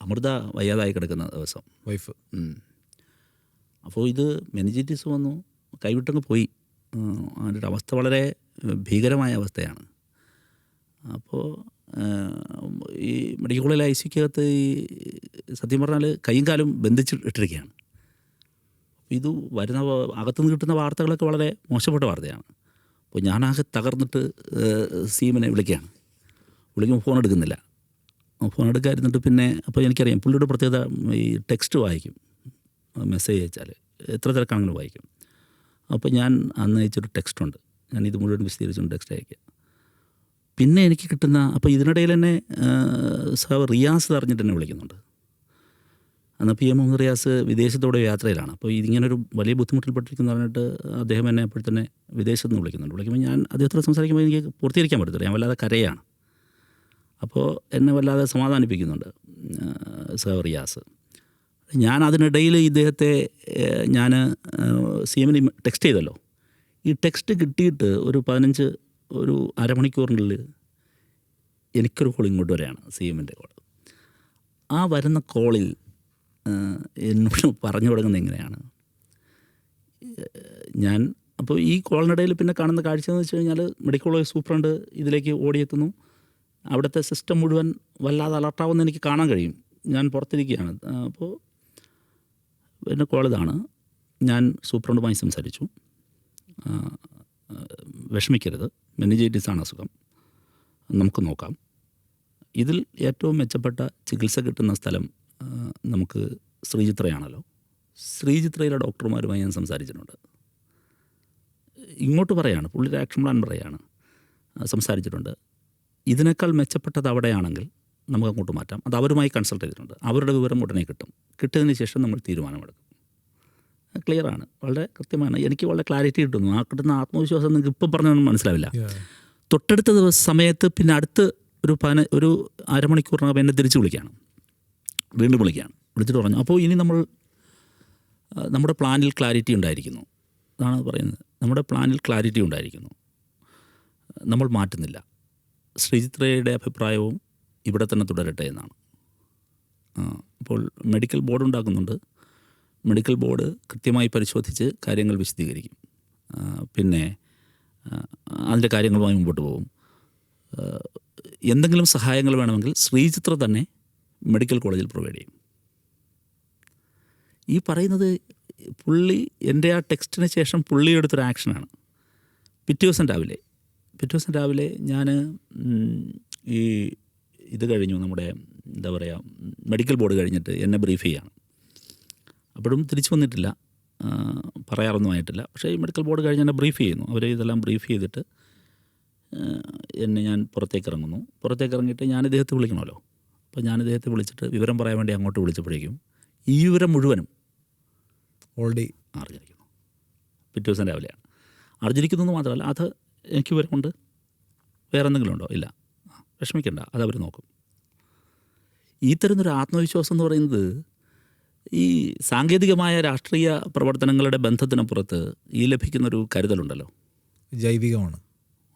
അമൃത വയ്യാതായി കിടക്കുന്ന ദിവസം വൈഫ്. അപ്പോൾ ഇത് മെനിഞ്ചൈറ്റിസ് വന്നു, കൈവിട്ടങ്ങ് പോയി. അതിൻ്റെ അവസ്ഥ വളരെ ഭീകരമായ അവസ്ഥയാണ്. അപ്പോൾ ഈ മെഡിക്കൽ കോളേജിലെ ICU-ക്കകത്ത് ഈ സത്യം പറഞ്ഞാൽ കൈയും കാലും ബന്ധിച്ചിട്ടിരിക്കുകയാണ്. ഇത് വരുന്ന അകത്തുനിന്ന് കിട്ടുന്ന വാർത്തകളൊക്കെ വളരെ മോശപ്പെട്ട വാർത്തയാണ്. അപ്പോൾ ഞാനാകെ തകർന്നിട്ട് സീമനെ വിളിക്കുകയാണ്. വിളിക്കുമ്പോൾ ഫോൺ എടുക്കുന്നില്ല. ഫോൺ എടുക്കാതിരുന്നിട്ട് പിന്നെ അപ്പോൾ എനിക്കറിയാം പുള്ളിയുടെ പ്രത്യേകത ഈ ടെക്സ്റ്റ് വായിക്കും, മെസ്സേജ് അയച്ചാൽ എത്ര തിരക്കാണെങ്കിലും വായിക്കും. അപ്പോൾ ഞാൻ അന്ന് അയച്ചൊരു ടെക്സ്റ്റുണ്ട്, ഞാൻ ഇത് മുഴുവൻ വിശദീകരിച്ചുകൊണ്ട് ടെക്സ്റ്റ് അയക്കുക. പിന്നെ എനിക്ക് കിട്ടുന്ന അപ്പോൾ ഇതിനിടയിൽ തന്നെ റിയാസ് അറിഞ്ഞിട്ട് എന്നെ വിളിക്കുന്നുണ്ട്. അന്ന് PM മുഹമ്മദ് റിയാസ് വിദേശത്തോടെ യാത്രയിലാണ്. അപ്പോൾ ഇതിങ്ങനൊരു വലിയ ബുദ്ധിമുട്ടിൽപ്പെട്ടിരിക്കുന്നു പറഞ്ഞിട്ട് അദ്ദേഹം എന്നെ അപ്പോൾ തന്നെ വിദേശത്ത് നിന്ന് വിളിക്കുന്നുണ്ട്. വിളിക്കുമ്പോൾ ഞാൻ അദ്ദേഹത്തോട് സംസാരിക്കുമ്പോൾ എനിക്ക് പൂർത്തീകരിക്കാൻ പറ്റത്തില്ല, ഞാൻ വല്ലാതെ കരയാണ്. അപ്പോൾ എന്നെ വല്ലാതെ സമാധാനിപ്പിക്കുന്നുണ്ട് റിയാസ്. ഞാൻ അതിനിടയിൽ ഇദ്ദേഹത്തെ ഞാൻ CM-ന് ടെക്സ്റ്റ് ചെയ്തല്ലോ. ഈ ടെക്സ്റ്റ് കിട്ടിയിട്ട് ഒരു അരമണിക്കൂറിനുള്ളിൽ എനിക്കൊരു കോൾ ഇങ്ങോട്ട് വരെയാണ്, CM-ൻ്റെ കോൾ. ആ വരുന്ന കോളിൽ എന്നോട് പറഞ്ഞു തുടങ്ങുന്നത് എങ്ങനെയാണ്, ഞാൻ അപ്പോൾ ഈ കോളിനിടയിൽ പിന്നെ കാണുന്ന കാഴ്ച എന്ന് വെച്ച് കഴിഞ്ഞാൽ മെഡിക്കൽ കോളേജ് സൂപ്രണ്ട് ഇതിലേക്ക് ഓടിയെത്തുന്നു. അവിടുത്തെ സിസ്റ്റം മുഴുവൻ വല്ലാതെ അലർട്ടാവുന്ന എനിക്ക് കാണാൻ കഴിയും. ഞാൻ പുറത്തിരിക്കുകയാണ്. അപ്പോൾ എൻ്റെ കോൾ ഇതാണ്, ഞാൻ സൂപ്രണ്ടുമായി സംസാരിച്ചു, വിഷമിക്കരുത്, മെനിഞ്ചൈറ്റിസാണ് അസുഖം, നമുക്ക് നോക്കാം. ഇതിൽ ഏറ്റവും മെച്ചപ്പെട്ട ചികിത്സ കിട്ടുന്ന സ്ഥലം നമുക്ക് ശ്രീചിത്രയാണല്ലോ. ശ്രീചിത്രയിലെ ഡോക്ടർമാരുമായി ഞാൻ സംസാരിച്ചിട്ടുണ്ട്. ഇങ്ങോട്ട് പറയാണ്, പുള്ളിയുടെ ആക്ഷൻ പ്ലാൻ പറയാണ്, സംസാരിച്ചിട്ടുണ്ട്. ഇതിനേക്കാൾ മെച്ചപ്പെട്ടത് അവിടെയാണെങ്കിൽ നമുക്ക് അങ്ങോട്ട് മാറ്റാം. അത് അവരുമായി കൺസൾട്ട് ചെയ്തിട്ടുണ്ട്. അവരുടെ വിവരം ഉടനെ കിട്ടും. കിട്ടിയതിന് ശേഷം നമ്മൾ തീരുമാനമെടുക്കും. ക്ലിയറാണ്, വളരെ കൃത്യമാണ്. എനിക്ക് വളരെ ക്ലാരിറ്റി കിട്ടുന്നു. ആ കിട്ടുന്ന ആത്മവിശ്വാസം നിങ്ങൾക്ക് ഇപ്പം പറഞ്ഞൊന്നും മനസ്സിലാവില്ല. തൊട്ടടുത്ത സമയത്ത് പിന്നെ അടുത്ത് ഒരു അരമണിക്കൂറിനകം എന്നെ തിരിച്ച് വിളിക്കുകയാണ്, വീണ്ടും വിളിച്ചിട്ട് പറഞ്ഞു, അപ്പോൾ ഇനി നമ്മുടെ പ്ലാനിൽ ക്ലാരിറ്റി ഉണ്ടായിരിക്കുന്നു എന്നാണ് പറയുന്നത്. നമ്മുടെ പ്ലാനിൽ ക്ലാരിറ്റി ഉണ്ടായിരിക്കുന്നു, നമ്മൾ മാറ്റുന്നില്ല. ശ്രീചിത്രയുടെ അഭിപ്രായവും ഇവിടെ തന്നെ തുടരട്ടെ എന്നാണ്. അപ്പോൾ മെഡിക്കൽ ബോർഡ് ഉണ്ടാക്കുന്നുണ്ട്. മെഡിക്കൽ ബോർഡ് കൃത്യമായി പരിശോധിച്ച് കാര്യങ്ങൾ വിശദീകരിക്കും. പിന്നെ അതിൻ്റെ കാര്യങ്ങളുമായി മുമ്പോട്ട് പോകും. എന്തെങ്കിലും സഹായങ്ങൾ വേണമെങ്കിൽ ശ്രീചിത്ര തന്നെ മെഡിക്കൽ കോളേജിൽ പ്രൊവൈഡ് ചെയ്യും. ഈ പറയുന്നത് പുള്ളി എൻ്റെ ആ ടെക്സ്റ്റിന് ശേഷം പുള്ളി എടുത്തൊരു ആക്ഷനാണ്. പിറ്റേ ദിവസം രാവിലെ ഞാൻ ഈ ഇത് കഴിഞ്ഞു, നമ്മുടെ എന്താ പറയുക, മെഡിക്കൽ ബോർഡ് കഴിഞ്ഞിട്ട് എന്നെ ബ്രീഫ് ചെയ്യാണ്. അപ്പോഴും തിരിച്ചു വന്നിട്ടില്ല, പറയാറൊന്നുമായിട്ടില്ല. പക്ഷേ ഈ മെഡിക്കൽ ബോർഡ് കഴിഞ്ഞ് എന്നെ ബ്രീഫ് ചെയ്യുന്നു. അവർ ഇതെല്ലാം ബ്രീഫ് ചെയ്തിട്ട് ഞാൻ പുറത്തേക്ക് ഇറങ്ങിയിട്ട് ഞാൻ ഇദ്ദേഹത്തെ വിളിക്കണമല്ലോ. അപ്പോൾ ഞാൻ ഇദ്ദേഹത്തെ വിളിച്ചിട്ട് വിവരം പറയാൻ വേണ്ടി അങ്ങോട്ട് വിളിച്ചപ്പോഴേക്കും ഈ വിവരം മുഴുവനും ഓൾറെഡി അറിഞ്ഞിരിക്കുന്നു. പിറ്റേ ദിവസം രാവിലെയാണ് അറിഞ്ഞിരിക്കുന്നു എന്ന് മാത്രമല്ല, അത് എനിക്ക് വിവരമുണ്ട്. വേറെ എന്തെങ്കിലും ഉണ്ടോ? ഇല്ല, വിഷമിക്കണ്ട, അതവർ നോക്കും. ഈ തരുന്നൊരു ആത്മവിശ്വാസം എന്ന് പറയുന്നത് ഈ സാങ്കേതികമായ രാഷ്ട്രീയ പ്രവർത്തനങ്ങളുടെ ബന്ധത്തിനപ്പുറത്ത് ഈ ലഭിക്കുന്നൊരു കരുതലുണ്ടല്ലോ, ജൈവികമാണ്,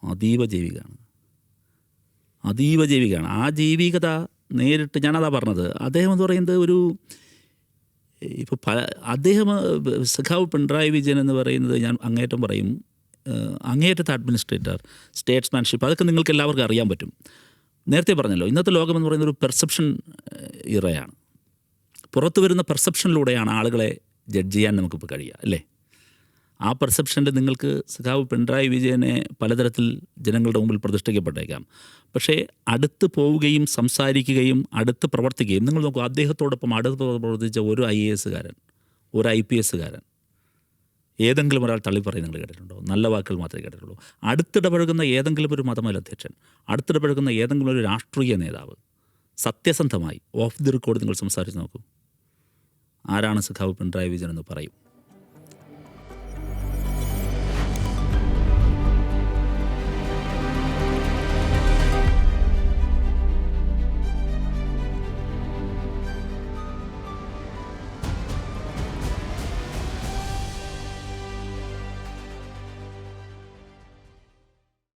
അതീവ ജൈവികമാണ്. ആ ജൈവികത നേരിട്ട് ഞാനതാ പറഞ്ഞത്. അദ്ദേഹം എന്ന് പറയുന്നത് ഇപ്പോൾ അദ്ദേഹം സഖാവ് പിണറായി വിജയൻ എന്ന് പറയുന്നത് ഞാൻ അങ്ങേറ്റം പറയും, അങ്ങേയറ്റത്തെ അഡ്മിനിസ്ട്രേറ്റർ, സ്റ്റേറ്റ്സ്മാൻഷിപ്പ്, അതൊക്കെ നിങ്ങൾക്ക് എല്ലാവർക്കും അറിയാൻ പറ്റും. നേരത്തെ പറഞ്ഞല്ലോ, ഇന്നത്തെ ലോകമെന്ന് പറയുന്നൊരു പെർസെപ്ഷൻ ഇറയാണ്. പുറത്തു വരുന്ന പെർസെപ്ഷനിലൂടെയാണ് ആളുകളെ ജഡ്ജ് ചെയ്യാൻ നമുക്കിപ്പോൾ കഴിയുക, അല്ലേ? ആ പെർസെപ്ഷനിൽ നിങ്ങൾക്ക് സഖാവ് പിണറായി വിജയനെ പലതരത്തിൽ ജനങ്ങളുടെ മുമ്പിൽ പ്രതിഷ്ഠിക്കപ്പെട്ടേക്കാം. പക്ഷേ അടുത്ത് പോവുകയും സംസാരിക്കുകയും അടുത്ത് പ്രവർത്തിക്കുകയും, നിങ്ങൾ നോക്കൂ, അദ്ദേഹത്തോടൊപ്പം അടുത്ത് പ്രവർത്തിച്ച ഒരു IAS-കാരൻ, ഒരു IPS-കാരൻ, ഏതെങ്കിലും ഒരാൾ തള്ളിപ്പറയും നിങ്ങൾ കേട്ടിട്ടുണ്ടോ? നല്ല വാക്കുകൾ മാത്രമേ കേട്ടിട്ടുള്ളൂ. അടുത്തിടപഴകുന്ന ഏതെങ്കിലും ഒരു മതമേലധ്യക്ഷൻ, അടുത്തിടപഴകുന്ന ഏതെങ്കിലും ഒരു രാഷ്ട്രീയ നേതാവ് സത്യസന്ധമായി ഓഫ് ദി റെക്കോർഡ് നിങ്ങൾ സംസാരിച്ച് നോക്കൂ, ആരാണ് സഖാവ് പിണറായി വിജയൻ എന്ന് പറയും.